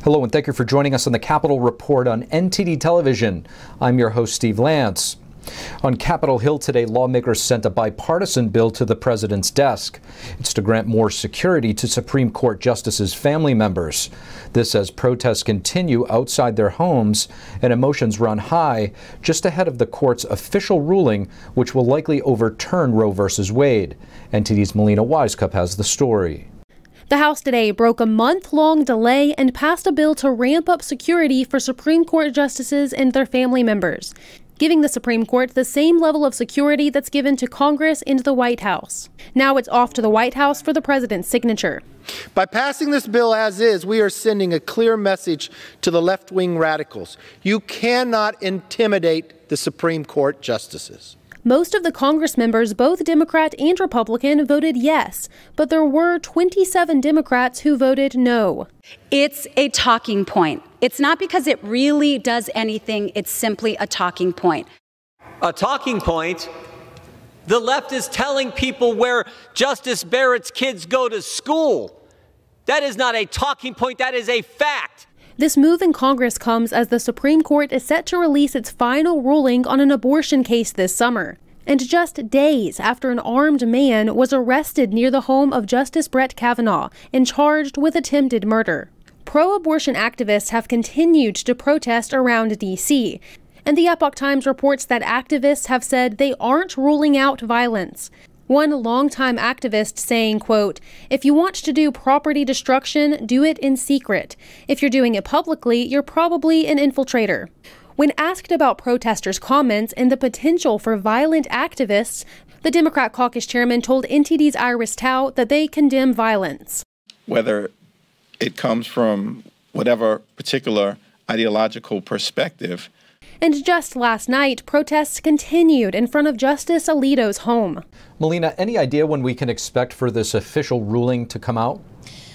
Hello and thank you for joining us on the Capitol Report on NTD Television. I'm your host, Steve Lance. On Capitol Hill today, lawmakers sent a bipartisan bill to the president's desk. It's to grant more security to Supreme Court justices' family members. This as protests continue outside their homes and emotions run high just ahead of the court's official ruling, which will likely overturn Roe v. Wade. NTD's Melina Wisecup has the story. The House today broke a month-long delay and passed a bill to ramp up security for Supreme Court justices and their family members, giving the Supreme Court the same level of security that's given to Congress and the White House. Now it's off to the White House for the president's signature. By passing this bill as is, we are sending a clear message to the left-wing radicals. You cannot intimidate the Supreme Court justices. Most of the Congress members, both Democrat and Republican, voted yes, but there were 27 Democrats who voted no. It's a talking point. It's not because it really does anything. It's simply a talking point. A talking point? The left is telling people where Justice Barrett's kids go to school. That is not a talking point. That is a fact. This move in Congress comes as the Supreme Court is set to release its final ruling on an abortion case this summer, and just days after an armed man was arrested near the home of Justice Brett Kavanaugh and charged with attempted murder. Pro-abortion activists have continued to protest around D.C., and the Epoch Times reports that activists have said they aren't ruling out violence. One longtime activist saying, quote, "If you want to do property destruction, do it in secret. If you're doing it publicly, you're probably an infiltrator." When asked about protesters' comments and the potential for violent activists, the Democrat caucus chairman told NTD's Iris Tao that they condemn violence. Whether it comes from whatever particular ideological perspective. And just last night, protests continued in front of Justice Alito's home. Melina, any idea when we can expect for this official ruling to come out?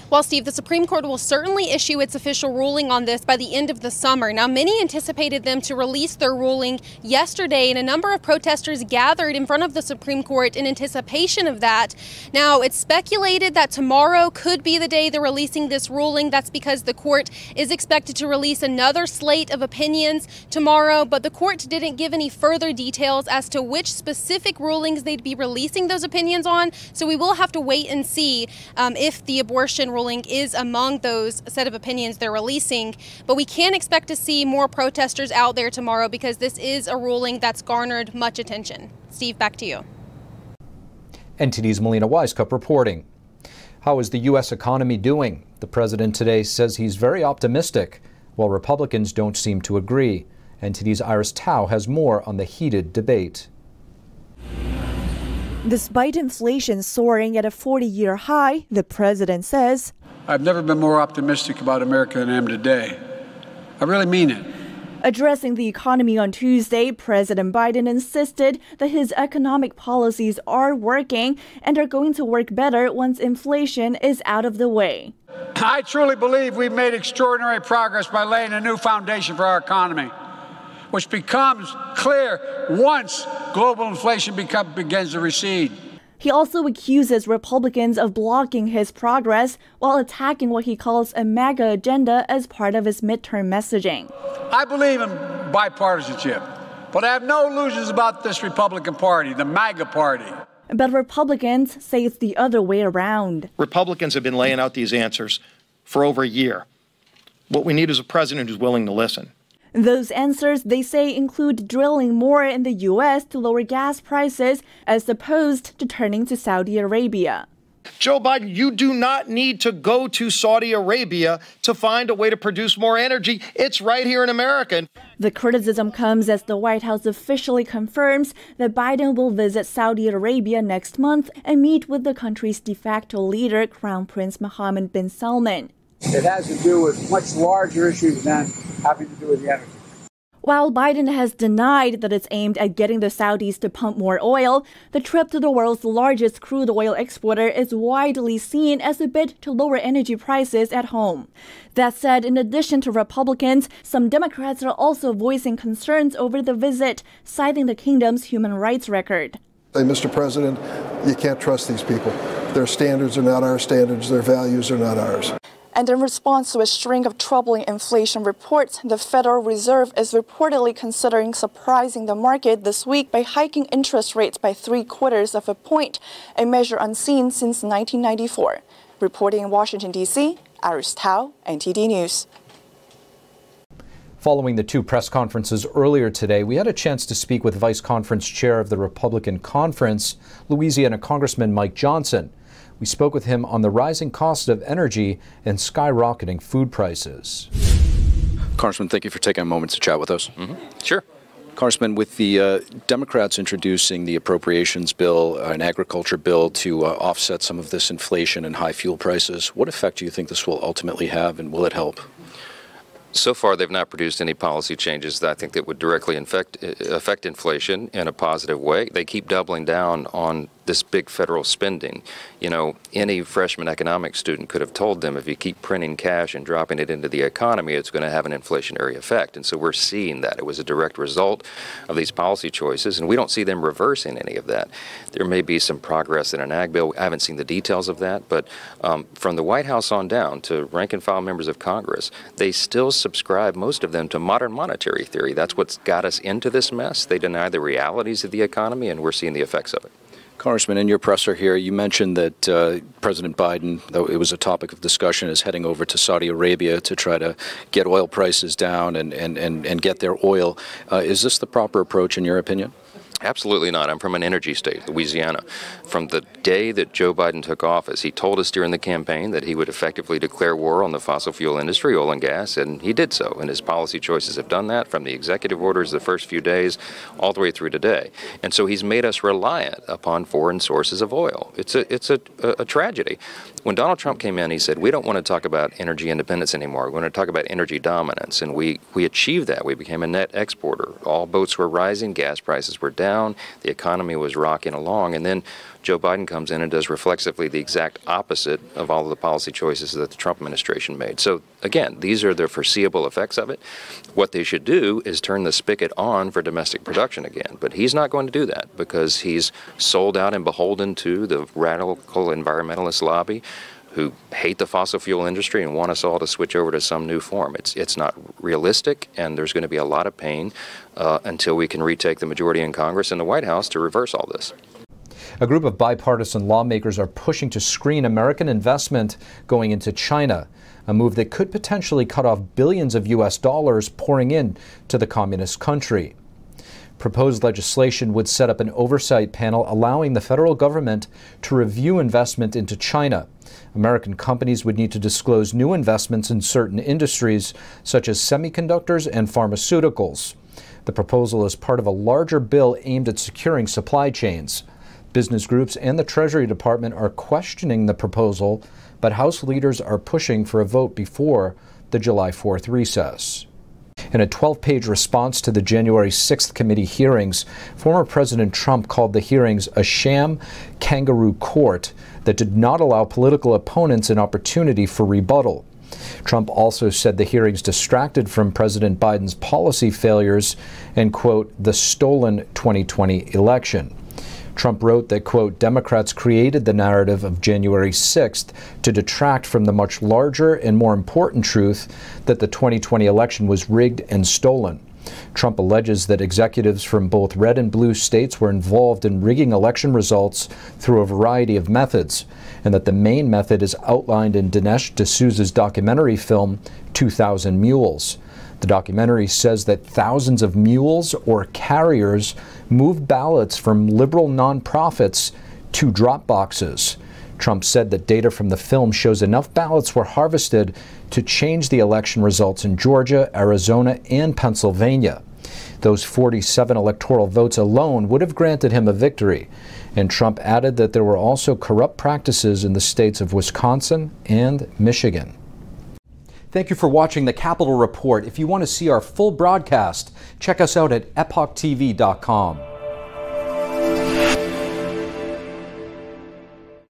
Well, Steve, the Supreme Court will certainly issue its official ruling on this by the end of the summer. Now, many anticipated them to release their ruling yesterday, and a number of protesters gathered in front of the Supreme Court in anticipation of that. Now, it's speculated that tomorrow could be the day they're releasing this ruling. That's because the court is expected to release another slate of opinions tomorrow, but the court didn't give any further details as to which specific rulings they'd be releasing those opinions on. So we will have to wait and see if the abortion ruling is among those set of opinions they're releasing. But we can expect to see more protesters out there tomorrow because this is a ruling that's garnered much attention. Steve, back to you. NTD's Melina Wisecup reporting. How is the U.S. economy doing? The president today says he's very optimistic, while Republicans don't seem to agree. NTD's Iris Tao has more on the heated debate. Despite inflation soaring at a 40-year high, the president says, "I've never been more optimistic about America than I am today. I really mean it." Addressing the economy on Tuesday, President Biden insisted that his economic policies are working and are going to work better once inflation is out of the way. I truly believe we've made extraordinary progress by laying a new foundation for our economy, which becomes clear once global inflation begins to recede. He also accuses Republicans of blocking his progress while attacking what he calls a MAGA agenda as part of his midterm messaging. I believe in bipartisanship, but I have no illusions about this Republican Party, the MAGA Party. But Republicans say it's the other way around. Republicans have been laying out these answers for over a year. What we need is a president who's willing to listen. Those answers, they say, include drilling more in the U.S. to lower gas prices as opposed to turning to Saudi Arabia. Joe Biden, you do not need to go to Saudi Arabia to find a way to produce more energy. It's right here in America. The criticism comes as the White House officially confirms that Biden will visit Saudi Arabia next month and meet with the country's de facto leader, Crown Prince Mohammed bin Salman. It has to do with much larger issues than having to do with the energy. While Biden has denied that it's aimed at getting the Saudis to pump more oil, the trip to the world's largest crude oil exporter is widely seen as a bid to lower energy prices at home. That said, in addition to Republicans, some Democrats are also voicing concerns over the visit, citing the kingdom's human rights record. Hey, Mr. President, you can't trust these people. Their standards are not our standards. Their values are not ours. And in response to a string of troubling inflation reports, the Federal Reserve is reportedly considering surprising the market this week by hiking interest rates by 0.75 of a point, a measure unseen since 1994. Reporting in Washington, D.C., Iris Tao, NTD News. Following the two press conferences earlier today, we had a chance to speak with Vice Conference Chair of the Republican Conference, Louisiana Congressman Mike Johnson. We spoke with him on the rising cost of energy and skyrocketing food prices. Congressman, thank you for taking a moment to chat with us. Sure. Congressman, with the Democrats introducing the appropriations bill, an agriculture bill to offset some of this inflation and high fuel prices, what effect do you think this will ultimately have, and will it help? So far, they've not produced any policy changes that I think that would directly affect inflation in a positive way. They keep doubling down on this big federal spending. You know, any freshman economics student could have told them if you keep printing cash and dropping it into the economy, it's going to have an inflationary effect. And so we're seeing that. It was a direct result of these policy choices, and we don't see them reversing any of that. There may be some progress in an ag bill. I haven't seen the details of that, but from the White House on down to rank and file members of Congress, they still subscribe, most of them, to modern monetary theory. That's what's got us into this mess. They deny the realities of the economy, and we're seeing the effects of it. Congressman, in your presser here, you mentioned that President Biden, though it was a topic of discussion, is heading over to Saudi Arabia to try to get oil prices down and get their oil. Is this the proper approach, in your opinion? Absolutely not. I'm from an energy state, Louisiana. From the day that Joe Biden took office, he told us during the campaign that he would effectively declare war on the fossil fuel industry, oil and gas, and he did so. And his policy choices have done that, from the executive orders the first few days all the way through today. And so he's made us reliant upon foreign sources of oil. It's a tragedy. When Donald Trump came in, he said, we don't want to talk about energy independence anymore. We want to talk about energy dominance. And we achieved that. We became a net exporter. All boats were rising. Gas prices were down. The economy was rocking along. And then Joe Biden comes in and does reflexively the exact opposite of all of the policy choices that the Trump administration made. So, again, these are the foreseeable effects of it. What they should do is turn the spigot on for domestic production again. But he's not going to do that because he's sold out and beholden to the radical environmentalist lobby who hate the fossil fuel industry and want us all to switch over to some new form. It's not realistic, and there's going to be a lot of pain until we can retake the majority in Congress and the White House to reverse all this. A group of bipartisan lawmakers are pushing to screen American investment going into China, a move that could potentially cut off billions of U.S. dollars pouring in to the communist country. Proposed legislation would set up an oversight panel allowing the federal government to review investment into China. American companies would need to disclose new investments in certain industries, such as semiconductors and pharmaceuticals. The proposal is part of a larger bill aimed at securing supply chains. Business groups and the Treasury Department are questioning the proposal, but House leaders are pushing for a vote before the July 4th recess. In a 12-page response to the January 6th committee hearings, former President Trump called the hearings a sham kangaroo court that did not allow political opponents an opportunity for rebuttal. Trump also said the hearings distracted from President Biden's policy failures and, quote, the stolen 2020 election. Trump wrote that, quote, Democrats created the narrative of January 6th to detract from the much larger and more important truth that the 2020 election was rigged and stolen. Trump alleges that executives from both red and blue states were involved in rigging election results through a variety of methods, and that the main method is outlined in Dinesh D'Souza's documentary film, 2,000 Mules. The documentary says that thousands of mules or carriers moved ballots from liberal nonprofits to drop boxes. Trump said that data from the film shows enough ballots were harvested to change the election results in Georgia, Arizona, and Pennsylvania. Those 47 electoral votes alone would have granted him a victory. And Trump added that there were also corrupt practices in the states of Wisconsin and Michigan. Thank you for watching the Capitol Report. If you want to see our full broadcast, check us out at epochtv.com.